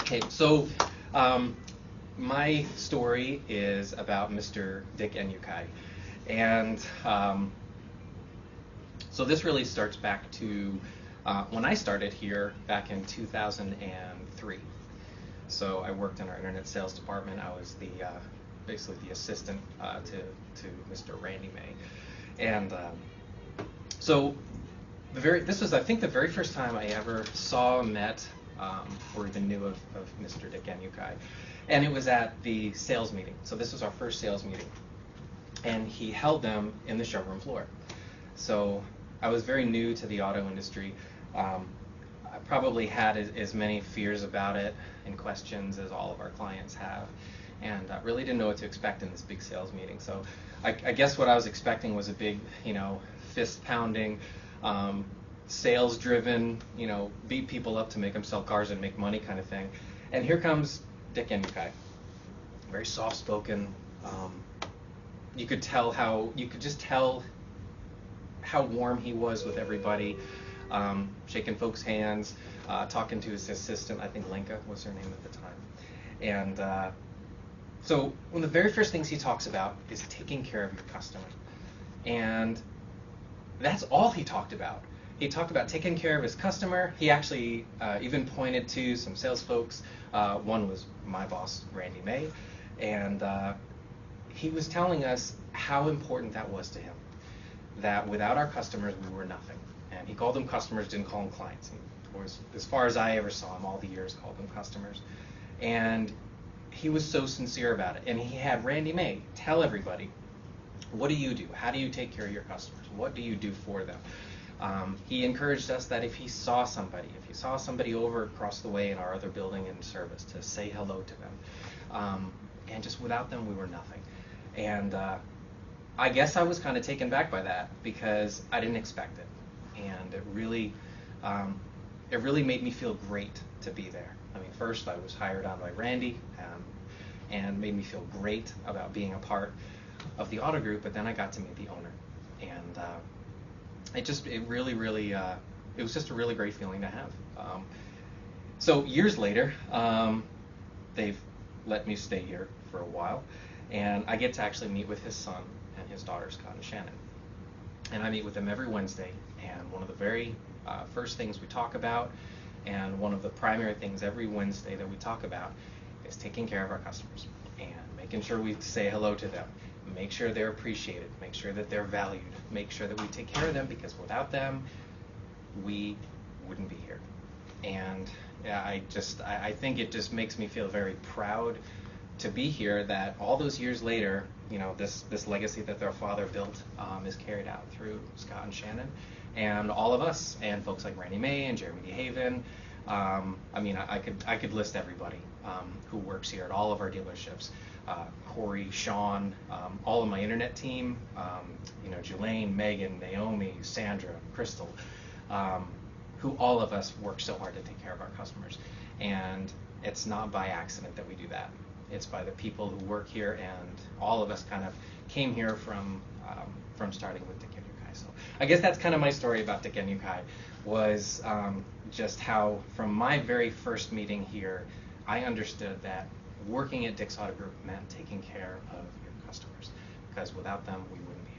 Okay, so my story is about Mr. Dick Enyukai. And so this really starts back to when I started here back in 2003. So I worked in our internet sales department. I was the basically the assistant to Mr. Randy May. And so this was, I think, the very first time I ever saw, met, or even knew of Mr. Dick Enyukai. And it was at the sales meeting. So this was our first sales meeting. And he held them in the showroom floor. So I was very new to the auto industry. I probably had as many fears about it and questions as all of our clients have. And I really didn't know what to expect in this big sales meeting. So I guess what I was expecting was a big, fist pounding, sales driven, beat people up to make them sell cars and make money kind of thing. And here comes Dick Enyukai, very soft spoken. You could just tell how warm he was with everybody, shaking folks' hands, talking to his assistant, I think Lenka was her name at the time. And so one of the very first things he talks about is taking care of your customer. And that's all he talked about. He talked about taking care of his customer. He actually even pointed to some sales folks. One was my boss, Randy May, and he was telling us how important that was to him, that without our customers, we were nothing. And he called them customers, didn't call them clients. He was, as far as I ever saw him, all the years, called them customers. And he was so sincere about it. And he had Randy May tell everybody, what do you do? How do you take care of your customers? What do you do for them? He encouraged us that if he saw somebody over across the way in our other building and service, to say hello to them. And just without them, we were nothing. And I guess I was kind of taken back by that because I didn't expect it. And it really made me feel great to be there. I mean, first I was hired on by Randy and made me feel great about being a part of the auto group, but then I got to meet the owner. And it was just a really great feeling to have. So years later, they've let me stay here for a while, and I get to actually meet with his son and his daughter, Scott and Shannon. And I meet with them every Wednesday, and one of the very first things we talk about, and one of the primary things every Wednesday that we talk about, is taking care of our customers and making sure we say hello to them, make sure they're appreciated, make sure that they're valued, make sure that we take care of them, because without them, we wouldn't be here. And yeah, I think it just makes me feel very proud to be here, that all those years later, this legacy that their father built is carried out through Scott and Shannon and all of us, and folks like Randy May and Jeremy DeHaven. I mean, I could list everybody who works here at all of our dealerships. Corey, Sean, all of my internet team, Jelaine, Megan, Naomi, Sandra, Crystal, who all of us work so hard to take care of our customers. And it's not by accident that we do that. It's by the people who work here, and all of us kind of came here from starting with Dick Enyukai. So I guess that's kind of my story about Dick Enyukai, was just how from my very first meeting here, I understood that working at Dick's Auto Group meant taking care of your customers, because without them, we wouldn't be